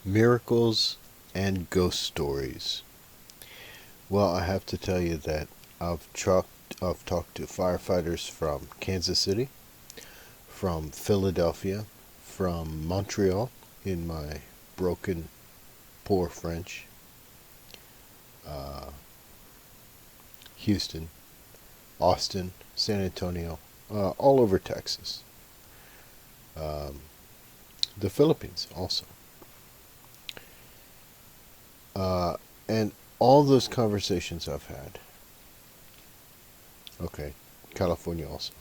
Miracles and ghost stories. Well, I have to tell you that I've talked to firefighters from Kansas City, from Philadelphia, from Montreal in my broken, poor French, uh, Houston, Austin, San Antonio, all over Texas, um, the Philippines also. Uh, and all those conversations I've had, okay, California also,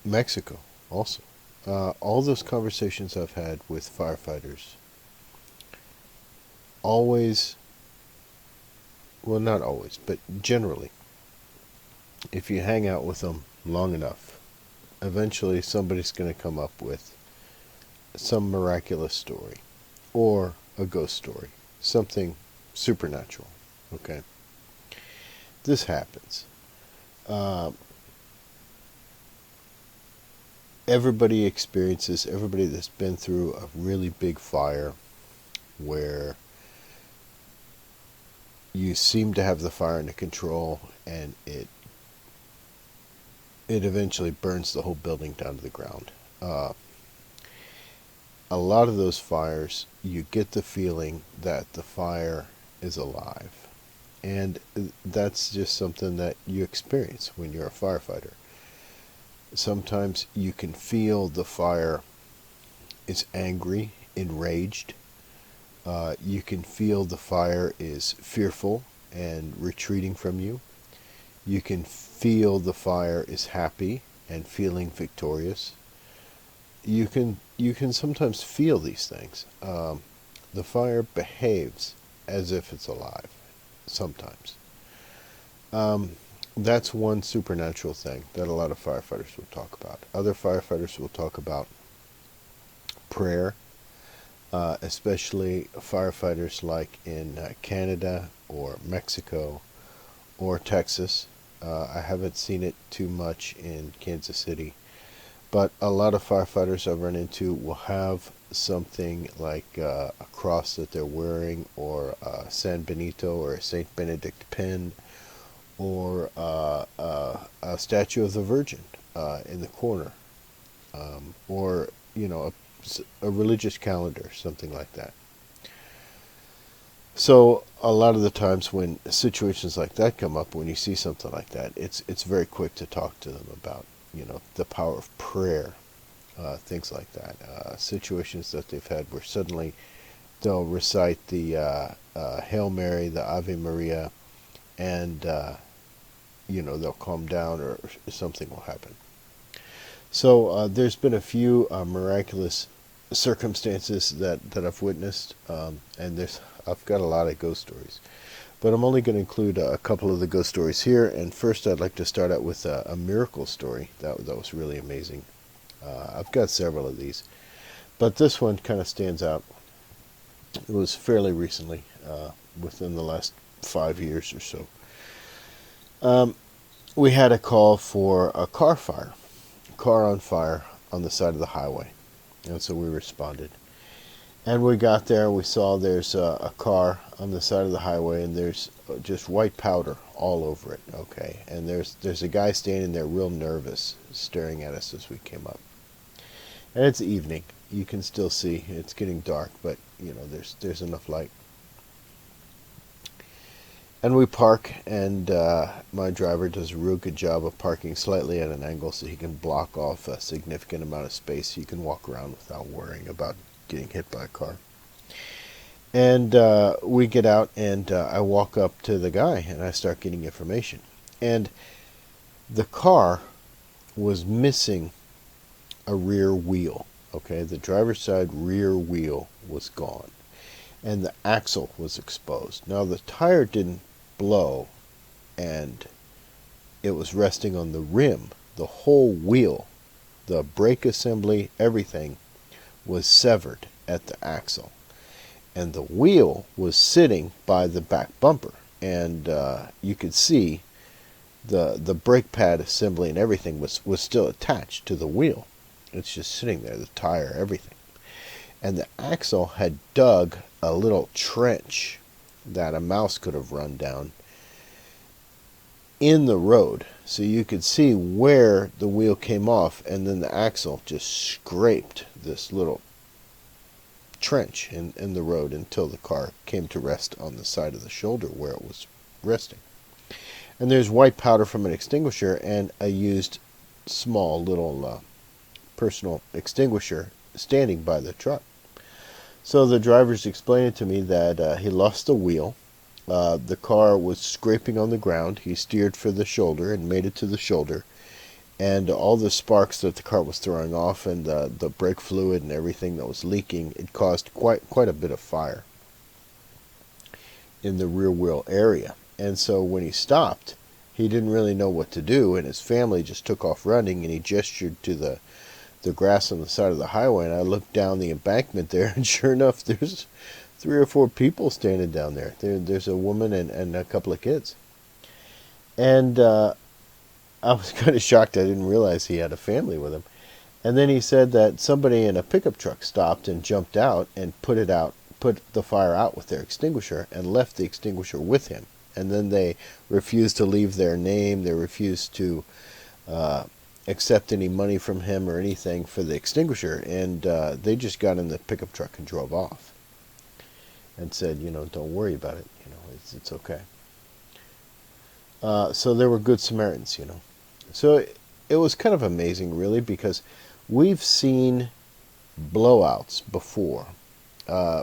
Mexico also, all those conversations I've had with firefighters always, well, not always, but generally, if you hang out with them long enough, eventually somebody's going to come up with some miraculous story or a ghost story, something supernatural. Okay, this happens. Uh, everybody that's been through a really big fire where you seem to have the fire under control and it eventually burns the whole building down to the ground. A lot of those fires, you get the feeling that the fire is alive. And that's just something that you experience when you're a firefighter. Sometimes you can feel the fire is angry, enraged. You can feel the fire is fearful and retreating from you. You can feel the fire is happy and feeling victorious. You can sometimes feel these things. The fire behaves as if it's alive sometimes. Um, that's one supernatural thing that a lot of firefighters will talk about. Other firefighters will talk about prayer, especially firefighters like in Canada or Mexico or Texas. I haven't seen it too much in Kansas City, but a lot of firefighters I've run into will have something like a cross that they're wearing, or a San Benito or a Saint Benedict pin, or a statue of the Virgin in the corner, or a religious calendar, something like that. So a lot of the times when situations like that come up, when you see something like that, it's very quick to talk to them about the power of prayer, things like that. Situations that they've had where suddenly they'll recite the Hail Mary, the Ave Maria, and they'll calm down, or something will happen. So there's been a few miraculous circumstances that I've witnessed, and I've got a lot of ghost stories, but I'm only going to include a couple of the ghost stories here. And first, I'd like to start out with a miracle story that was really amazing. I've got several of these, but this one kind of stands out. It was fairly recently, within the last 5 years or so. Um, we had a call for a car on fire on the side of the highway, and so we responded. And we got there, we saw there's a car on the side of the highway, and there's just white powder all over it. Okay, and there's a guy standing there real nervous, staring at us as we came up. And it's evening. You can still see it's getting dark, but there's enough light. And we park, and my driver does a real good job of parking slightly at an angle so he can block off a significant amount of space so you can walk around without worrying about getting hit by a car. And we get out, and I walk up to the guy, and I start getting information. And the car was missing a rear wheel. Okay, the driver's side rear wheel was gone, and the axle was exposed. Now, the tire didn't blow, and it was resting on the rim. The whole wheel, the brake assembly, everything was severed at the axle, and the wheel was sitting by the back bumper, and you could see the brake pad assembly and everything was still attached to the wheel. It's just sitting there, the tire, everything. and the axle had dug a little trench that a mouse could have run down in the road. So you could see where the wheel came off, and then the axle just scraped this little trench in the road until the car came to rest on the side of the shoulder where it was resting. And there's white powder from an extinguisher and a used small little personal extinguisher standing by the truck. So the driver's explaining to me that he lost the wheel. The car was scraping on the ground. He steered for the shoulder and made it to the shoulder. And all the sparks that the car was throwing off and the brake fluid and everything that was leaking, it caused quite a bit of fire in the rear wheel area. And so when he stopped, he didn't really know what to do, and his family just took off running, and he gestured to the grass on the side of the highway, and I looked down the embankment there, and sure enough, there's 3 or 4 people standing down there. There's a woman and a couple of kids. And I was kind of shocked. I didn't realize he had a family with him. And then he said that somebody in a pickup truck stopped and jumped out and put the fire out with their extinguisher and left the extinguisher with him. And then they refused to leave their name. They refused to accept any money from him or anything for the extinguisher. And they just got in the pickup truck and drove off and said, don't worry about it. It's okay. So they were good Samaritans, So it was kind of amazing, really, because we've seen blowouts before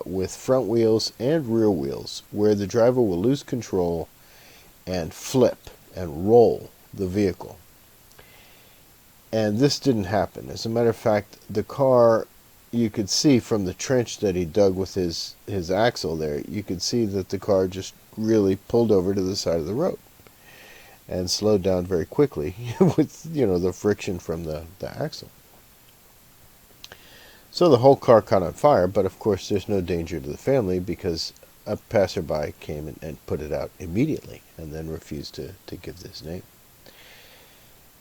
with front wheels and rear wheels where the driver will lose control and flip and roll the vehicle. And this didn't happen. As a matter of fact, the car, you could see from the trench that he dug with his axle there, you could see that the car just really pulled over to the side of the road and slowed down very quickly with, the friction from the axle. So the whole car caught on fire, but of course there's no danger to the family because a passerby came and put it out immediately and then refused to give this name.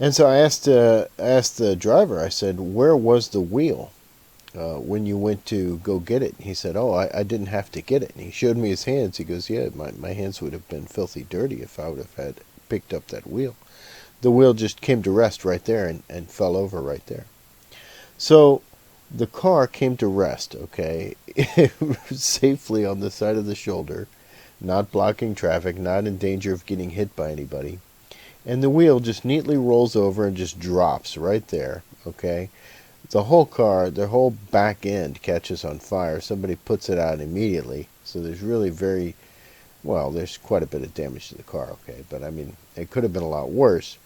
And so I asked the driver, I said, where was the wheel when you went to go get it? He said, I didn't have to get it. And he showed me his hands. He goes, yeah, my hands would have been filthy dirty if I would have picked up that wheel. The wheel just came to rest right there and fell over right there. So the car came to rest, okay, safely on the side of the shoulder, not blocking traffic, not in danger of getting hit by anybody. And the wheel just neatly rolls over and just drops right there, okay. The whole car, their whole back end catches on fire. Somebody puts it out immediately. So there's really there's quite a bit of damage to the car, okay. But I mean, it could have been a lot worse.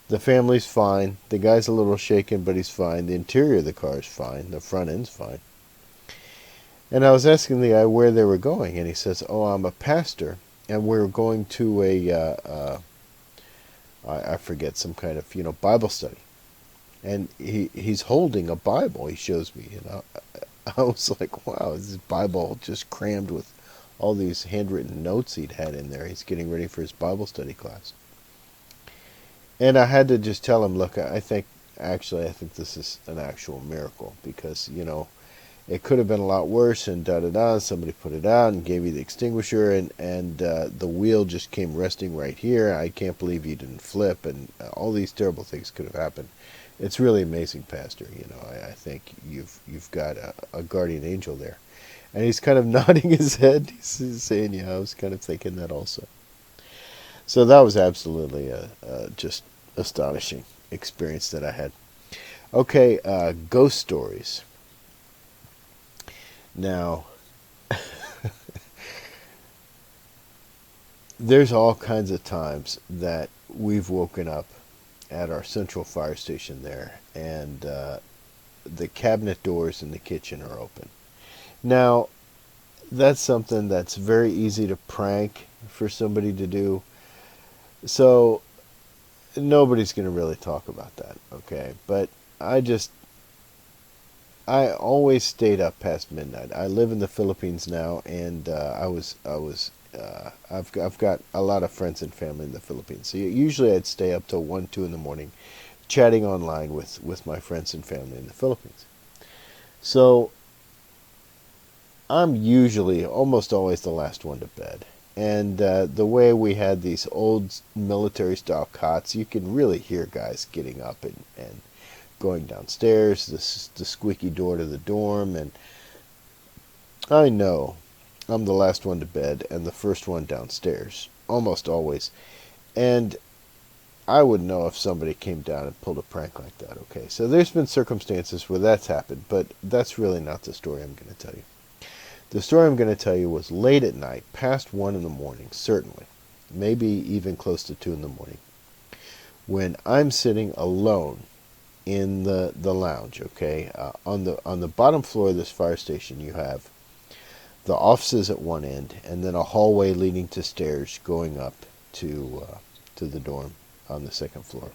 The family's fine. The guy's a little shaken, but he's fine. The interior of the car is fine. The front end's fine. And I was asking the guy where they were going, and he says, I'm a pastor, and we're going to I forget, some kind of, Bible study. And he's holding a Bible, he shows me. I was like, wow, this Bible just crammed with all these handwritten notes he'd had in there. He's getting ready for his Bible study class. And I had to just tell him, look, I think this is an actual miracle because, it could have been a lot worse and da-da-da. Somebody put it out and gave you the extinguisher and the wheel just came resting right here. I can't believe you didn't flip, and all these terrible things could have happened. It's really amazing, Pastor. I think you've got a guardian angel there. And he's kind of nodding his head. He's saying, yeah, I was kind of thinking that also. So that was absolutely a just astonishing experience that I had. Okay, ghost stories. Now, there's all kinds of times that we've woken up at our central fire station there, and the cabinet doors in the kitchen are open. Now, that's something that's very easy to prank for somebody to do. So nobody's going to really talk about that, okay? But I always stayed up past midnight. I live in the Philippines now, and I've got a lot of friends and family in the Philippines. So usually I'd stay up till 1, 2 in the morning, chatting online with my friends and family in the Philippines. So I'm usually almost always the last one to bed. And the way we had these old military style cots, you can really hear guys getting up and going downstairs, the squeaky door to the dorm, and I know I'm the last one to bed and the first one downstairs, almost always. And I would know if somebody came down and pulled a prank like that, okay? So there's been circumstances where that's happened, but that's really not the story I'm going to tell you. The story I'm going to tell you was late at night, past 1 in the morning, certainly, maybe even close to 2 in the morning, when I'm sitting alone in the lounge, okay? On the bottom floor of this fire station, you have the offices at one end, and then a hallway leading to stairs going up to the dorm on the second floor.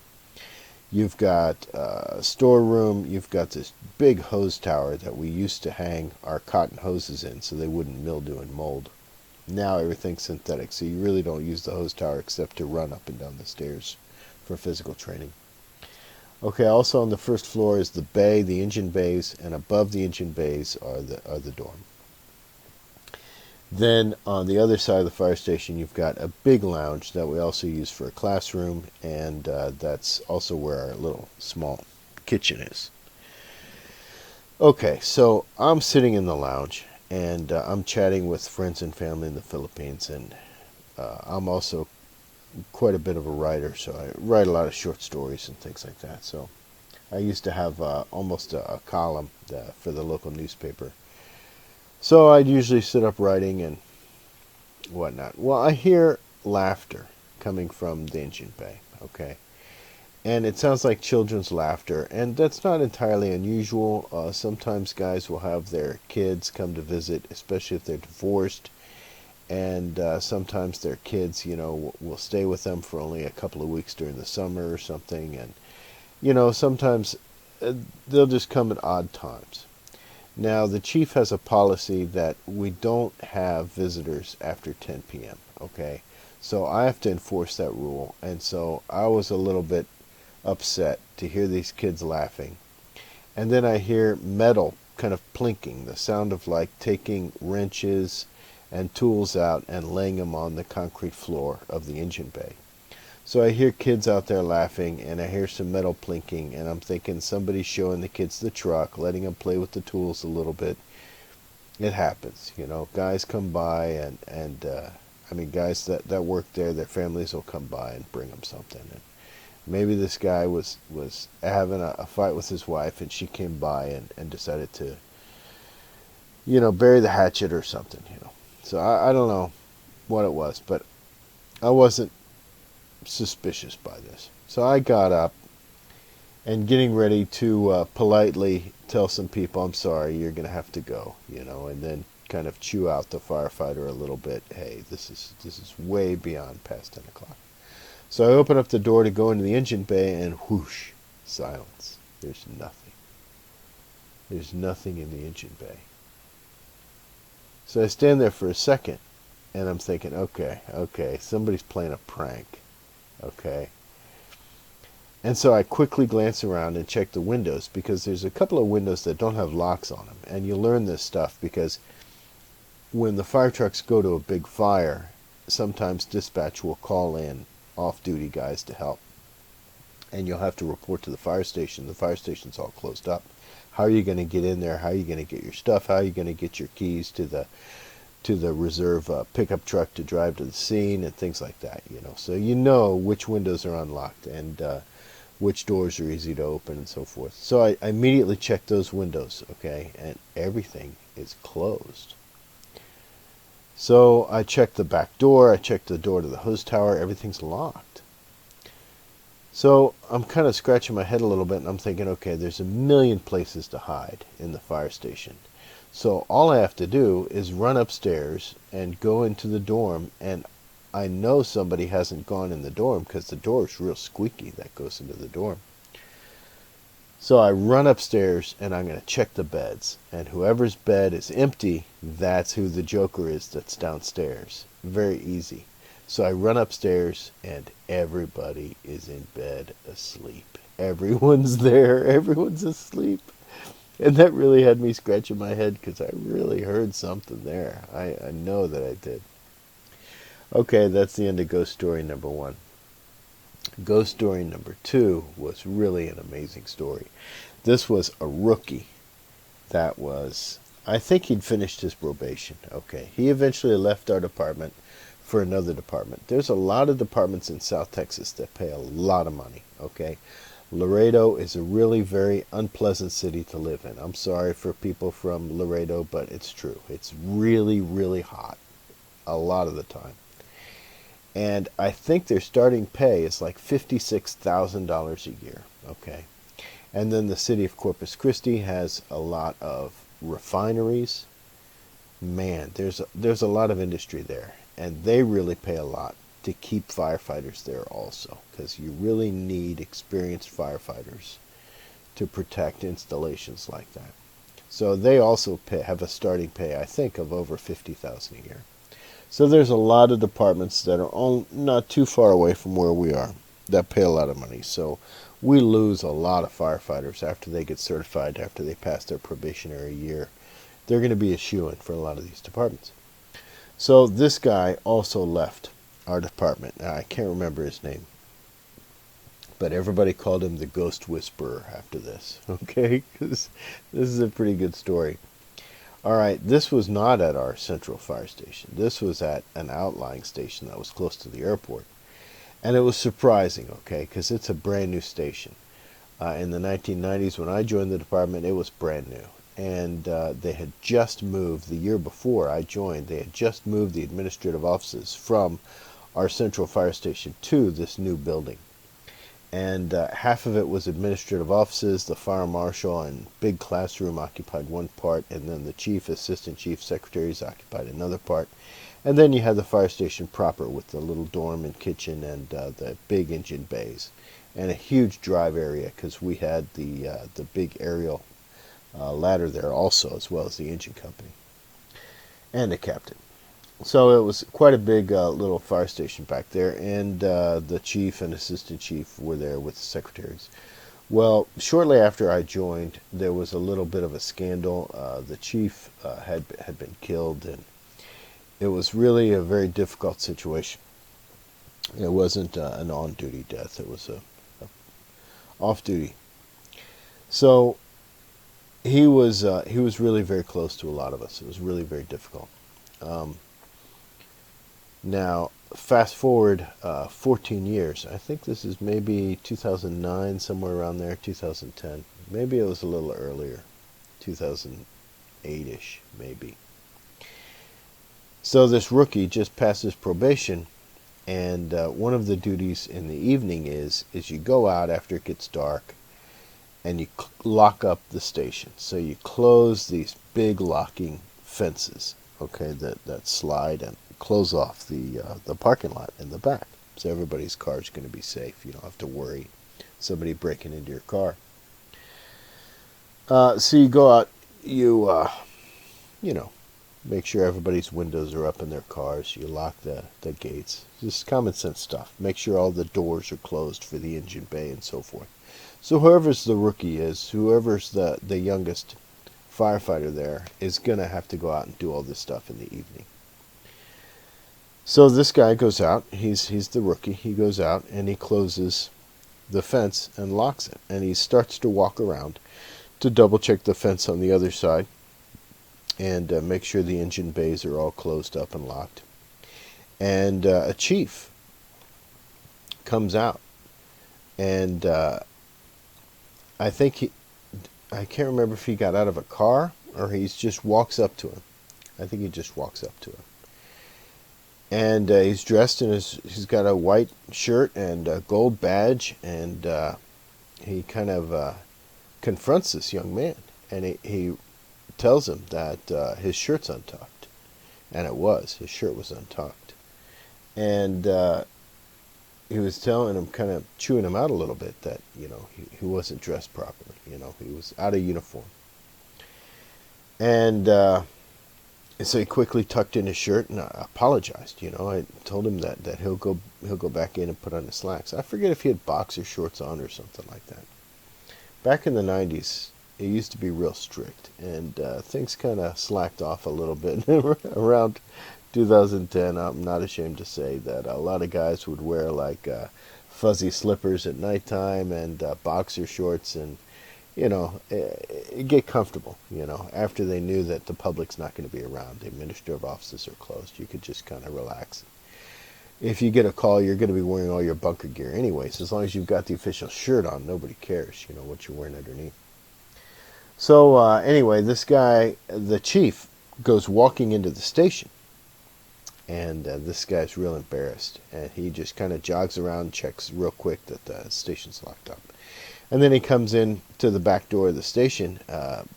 You've got a storeroom. You've got this big hose tower that we used to hang our cotton hoses in so they wouldn't mildew and mold. Now everything's synthetic, so you really don't use the hose tower except to run up and down the stairs for physical training. Okay, also on the first floor is the bay, the engine bays, and above the engine bays are the dorm. Then on the other side of the fire station, you've got a big lounge that we also use for a classroom, and that's also where our little small kitchen is. Okay, so I'm sitting in the lounge, and I'm chatting with friends and family in the Philippines, and I'm also quite a bit of a writer, so I write a lot of short stories and things like that. So I used to have almost a column for the local newspaper. So I'd usually sit up writing and whatnot. Well, I hear laughter coming from the engine bay, okay? And it sounds like children's laughter, and that's not entirely unusual. Sometimes guys will have their kids come to visit, especially if they're divorced, and sometimes their kids, will stay with them for only a couple of weeks during the summer or something, and, sometimes they'll just come at odd times. Now, the chief has a policy that we don't have visitors after 10 p.m., okay? So I have to enforce that rule, and so I was a little bit upset to hear these kids laughing. And then I hear metal kind of plinking, the sound of like taking wrenches and tools out and laying them on the concrete floor of the engine bay. So I hear kids out there laughing, and I hear some metal plinking, and I'm thinking somebody's showing the kids the truck, letting them play with the tools a little bit. It happens, Guys come by, and guys that work there, their families will come by and bring them something. And maybe this guy was having a fight with his wife, and she came by and decided to, bury the hatchet or something, So I don't know what it was, but I wasn't suspicious by this. So I got up and getting ready to politely tell some people, I'm sorry, you're going to have to go, and then kind of chew out the firefighter a little bit. Hey, this is way beyond past 10 o'clock. So I open up the door to go into the engine bay, and whoosh, silence. There's nothing. There's nothing in the engine bay. So I stand there for a second, and I'm thinking, okay, somebody's playing a prank. Okay. And so I quickly glance around and check the windows, because there's a couple of windows that don't have locks on them. And you learn this stuff because when the fire trucks go to a big fire, sometimes dispatch will call in off-duty guys to help. And you'll have to report to the fire station. The fire station's all closed up. How are you going to get in there? How are you going to get your stuff? How are you going to get your keys to the reserve pickup truck to drive to the scene and things like that, So which windows are unlocked and which doors are easy to open and so forth. So I immediately checked those windows, okay, and everything is closed. So I checked the back door, I checked the door to the hose tower, everything's locked. So I'm kind of scratching my head a little bit, and I'm thinking, okay, there's a million places to hide in the fire station. So all I have to do is run upstairs and go into the dorm, and I know somebody hasn't gone in the dorm because the door is real squeaky that goes into the dorm. So I run upstairs, and I'm going to check the beds, and whoever's bed is empty, that's who the joker is that's downstairs. Very easy. So I run upstairs, and everybody is in bed asleep. Everyone's there. Everyone's asleep. And that really had me scratching my head because I really heard something there. I know that I did. Okay, that's the end of ghost story number one. Ghost story number two was really an amazing story. This was a rookie that was, I think he'd finished his probation. Okay, he eventually left our department for another department. There's a lot of departments in South Texas that pay a lot of money. Okay, Laredo is a really very unpleasant city to live in. I'm sorry for people from Laredo, but it's true. It's really, really hot a lot of the time. And I think their starting pay is like $56,000 a year. Okay. And then the city of Corpus Christi has a lot of refineries. Man, there's a lot of industry there, and they really pay a lot to keep firefighters there also, because you really need experienced firefighters to protect installations like that. So they also have a starting pay, I think, of over $50,000 a year. So there's a lot of departments that are not too far away from where we are that pay a lot of money. So we lose a lot of firefighters after they get certified, after they pass their probationary year. They're going to be a shoo-in for a lot of these departments. So this guy also left our department. Now, I can't remember his name, but everybody called him the Ghost Whisperer after this. Okay, because this is a pretty good story. All right, this was not at our central fire station. This was at an outlying station that was close to the airport. And it was surprising, okay, because it's a brand new station. In the 1990s, when I joined the department, it was brand new. And they had just moved, the year before I joined, they had just moved the administrative offices from our central fire station to this new building. And half of it was administrative offices. The fire marshal and big classroom occupied one part, and then the chief, assistant chief, secretaries occupied another part. And then you had the fire station proper with the little dorm and kitchen and the big engine bays, and a huge drive area because we had the big aerial ladder there also, as well as the engine company and the captain. So it was quite a big little fire station back there, and the chief and assistant chief were there with the secretaries. Well, shortly after I joined, there was a little bit of a scandal. The chief had been killed, and it was really a very difficult situation. It wasn't an on-duty death; it was a off-duty. So he was really very close to a lot of us. It was really very difficult. Now, fast forward 14 years. I think this is maybe 2009, somewhere around there, 2010. Maybe it was a little earlier, 2008-ish, maybe. So this rookie just passes probation, and one of the duties in the evening is you go out after it gets dark, and you lock up the station. So you close these big locking fences, okay, that slide and close off the parking lot in the back, so everybody's car is going to be safe. You don't have to worry somebody breaking into your car. So you go out, you know, make sure everybody's windows are up in their cars. You lock the gates. Just common sense stuff. Make sure all the doors are closed for the engine bay and so forth. So whoever's the rookie is, whoever's the youngest firefighter there, is going to have to go out and do all this stuff in the evening. So this guy goes out. He's the rookie. He goes out and he closes the fence and locks it. And he starts to walk around to double check the fence on the other side and make sure the engine bays are all closed up and locked. And a chief comes out, and I think I can't remember if he got out of a car or he just walks up to him. I think he just walks up to him. And he's dressed in he's got a white shirt and a gold badge, and he kind of confronts this young man, and he tells him that his shirt's untucked. And it was. His shirt was untucked. And he was telling him, kind of chewing him out a little bit, that, he wasn't dressed properly. He was out of uniform. And so he quickly tucked in his shirt and apologized. I told him that he'll go back in and put on his slacks. I forget if he had boxer shorts on or something like that. Back in the 90s, it used to be real strict, and things kind of slacked off a little bit around 2010. I'm not ashamed to say that a lot of guys would wear like fuzzy slippers at nighttime and boxer shorts, and get comfortable. After they knew that the public's not going to be around, the administrative offices are closed, you could just kind of relax. If you get a call, you're going to be wearing all your bunker gear anyways. As long as you've got the official shirt on, nobody cares, what you're wearing underneath. So anyway, this guy, the chief, goes walking into the station. And this guy's real embarrassed. And he just kind of jogs around, checks real quick that the station's locked up. And then he comes in to the back door of the station,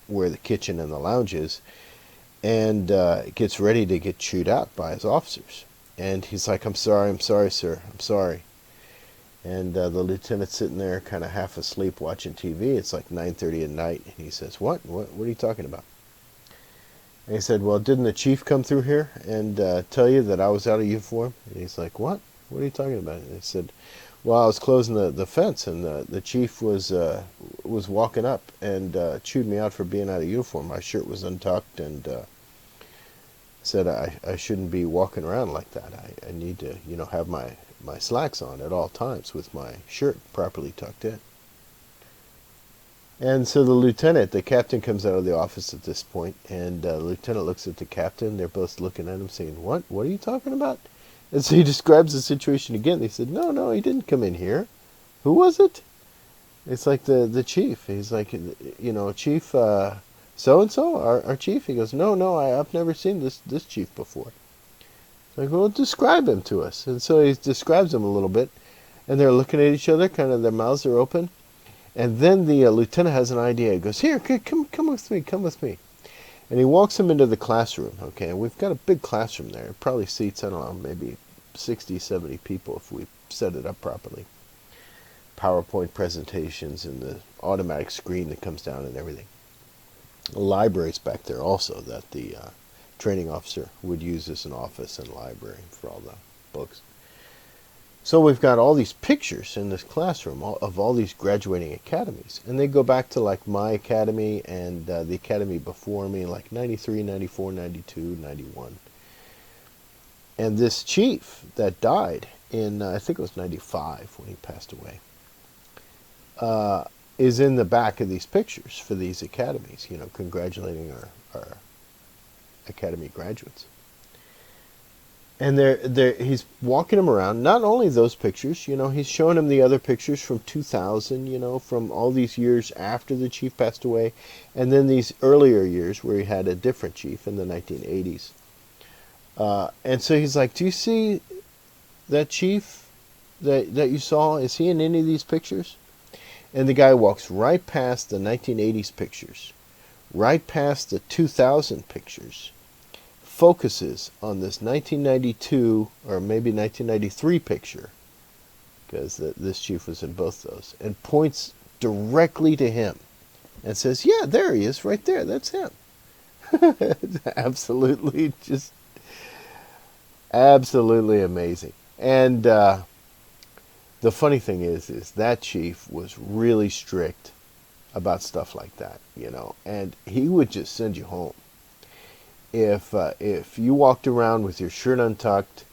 where the kitchen and the lounge is, and gets ready to get chewed out by his officers. And he's like, I'm sorry, sir, I'm sorry. And the lieutenant's sitting there kind of half asleep watching TV. It's like 9:30 at night. And he says, What are you talking about? And he said, well, didn't the chief come through here and tell you that I was out of uniform? And he's like, what? What are you talking about? And he said, well, I was closing the fence, and the chief was walking up and chewed me out for being out of uniform. My shirt was untucked, and said I shouldn't be walking around like that. I need to, have my slacks on at all times with my shirt properly tucked in. And so the captain comes out of the office at this point, and the lieutenant looks at the captain. They're both looking at him saying, what are you talking about? And so he describes the situation again. They said, no, he didn't come in here. Who was it? It's like the chief. He's like, Chief so-and-so, our chief. He goes, no, I've never seen this chief before. It's like, well, describe him to us. And so he describes him a little bit, and they're looking at each other, kind of their mouths are open. And then the lieutenant has an idea. He goes, here, come with me. And he walks him into the classroom, okay? And we've got a big classroom there. It probably seats, I don't know, maybe 60, 70 people if we set it up properly. PowerPoint presentations and the automatic screen that comes down and everything. A library's back there also that the training officer would use as an office and library for all the books. So we've got all these pictures in this classroom of all these graduating academies. And they go back to like my academy and the academy before me, like 93, 94, 92, 91. And this chief that died in, I think it was 95 when he passed away, is in the back of these pictures for these academies, congratulating our academy graduates. And he's walking him around. Not only those pictures, he's showing him the other pictures from 2000, from all these years after the chief passed away, and then these earlier years where he had a different chief in the 1980s. And so he's like, do you see that chief that you saw? Is he in any of these pictures? And the guy walks right past the 1980s pictures, right past the 2000 pictures, focuses on this 1992 or maybe 1993 picture, because this chief was in both those, and points directly to him and says, yeah, there he is right there. That's him. Absolutely amazing. And the funny thing is that chief was really strict about stuff like that, and he would just send you home. If you walked around with your shirt untucked,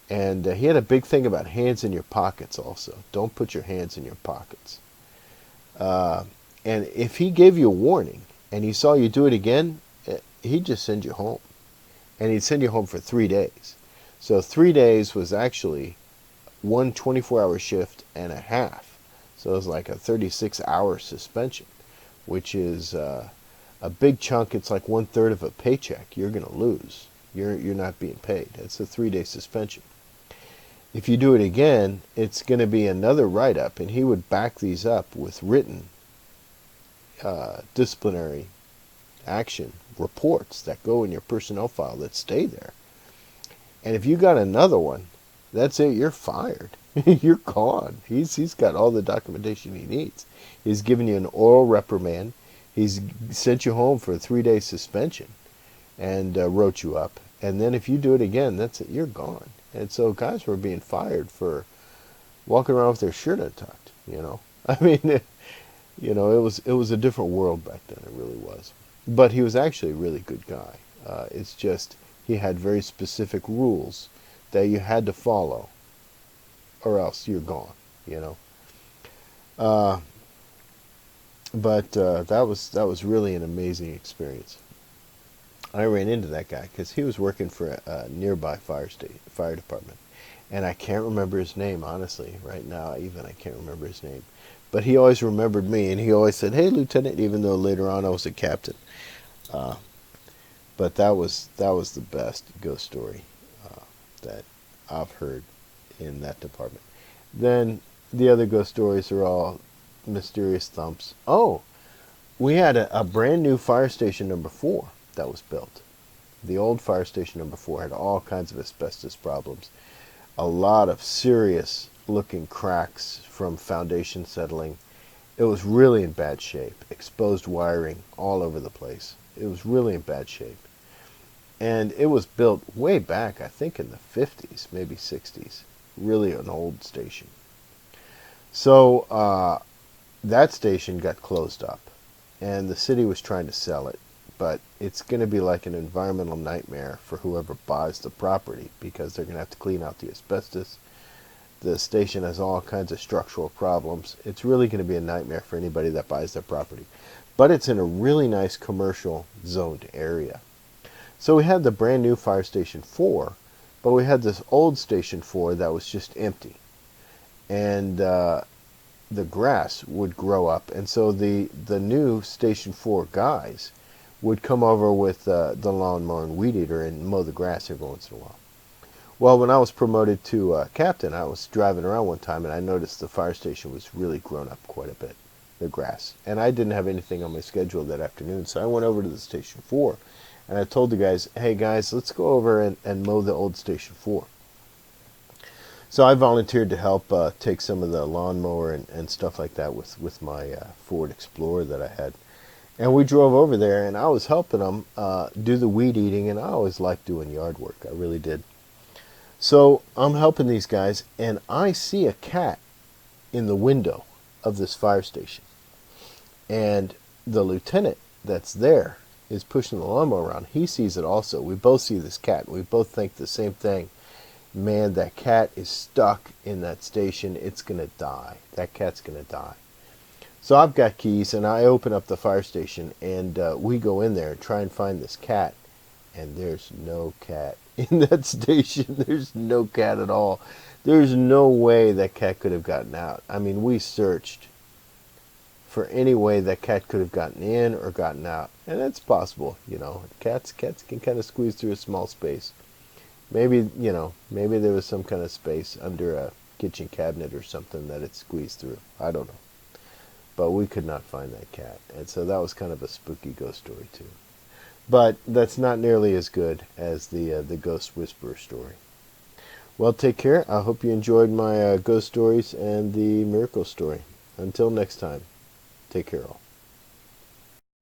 and he had a big thing about hands in your pockets also. Don't put your hands in your pockets. And if he gave you a warning and he saw you do it again, he'd just send you home. And he'd send you home for 3 days. So 3 days was actually one 24-hour shift and a half. So it was like a 36-hour suspension, which is a big chunk. It's like 1/3 of a paycheck you're going to lose. You're not being paid. It's a 3-day suspension. If you do it again, it's going to be another write-up, and he would back these up with written disciplinary action reports that go in your personnel file that stay there. And if you got another one, that's it. You're fired. You're gone. He's got all the documentation he needs. He's given you an oral reprimand. He's sent you home for a 3-day suspension and wrote you up. And then if you do it again, that's it. You're gone. And so guys were being fired for walking around with their shirt untucked, I mean, You know, it was a different world back then. It really was. But he was actually a really good guy. It's just he had very specific rules that you had to follow, or else you're gone. You know. Uh, but that was really an amazing experience. I ran into that guy because he was working for a nearby fire department, and I can't remember his name honestly right now. Even I can't remember his name, but he always remembered me, and he always said, "Hey, Lieutenant," even though later on I was a captain. Uh, but that was the best ghost story that I've heard in that department. Then the other ghost stories are all mysterious thumps. Oh, we had a brand new fire station number 4 that was built. The old fire station number 4 had all kinds of asbestos problems, a lot of serious looking cracks from foundation settling. It was really in bad shape, exposed wiring all over the place. It was really in bad shape. And it was built way back, I think in the 50s, maybe 60s. Really an old station. So that station got closed up, and the city was trying to sell it. But it's going to be like an environmental nightmare for whoever buys the property because they're going to have to clean out the asbestos. The station has all kinds of structural problems. It's really going to be a nightmare for anybody that buys that property. But it's in a really nice commercial zoned area. So we had the brand new Fire Station 4, but we had this old Station 4 that was just empty. And the grass would grow up. And so the new Station 4 guys would come over with the lawnmower and weed eater and mow the grass every once in a while. Well, when I was promoted to captain, I was driving around one time and I noticed the fire station was really grown up quite a bit, the grass. And I didn't have anything on my schedule that afternoon, so I went over to the Station 4 and I told the guys, hey guys, let's go over and mow the old Station 4. So I volunteered to help take some of the lawnmower and stuff like that with my Ford Explorer that I had. And we drove over there, and I was helping them do the weed eating, and I always liked doing yard work. I really did. So I'm helping these guys, and I see a cat in the window of this fire station. And the lieutenant that's there is pushing the lawnmower around. He sees it also. We both see this cat. We both think the same thing. Man, that cat is stuck in that station. It's going to die. That cat's going to die. So I've got keys, and I open up the fire station, and we go in there and try and find this cat. And there's no cat in that station. There's no cat at all. There's no way that cat could have gotten out. I mean, we searched for any way that cat could have gotten in or gotten out. And it's possible, you know. Cats can kind of squeeze through a small space. Maybe, you know, maybe there was some kind of space under a kitchen cabinet or something that it squeezed through. I don't know. But we could not find that cat. And so that was kind of a spooky ghost story, too. But that's not nearly as good as the Ghost Whisperer story. Well, take care. I hope you enjoyed my ghost stories and the miracle story. Until next time, take care all.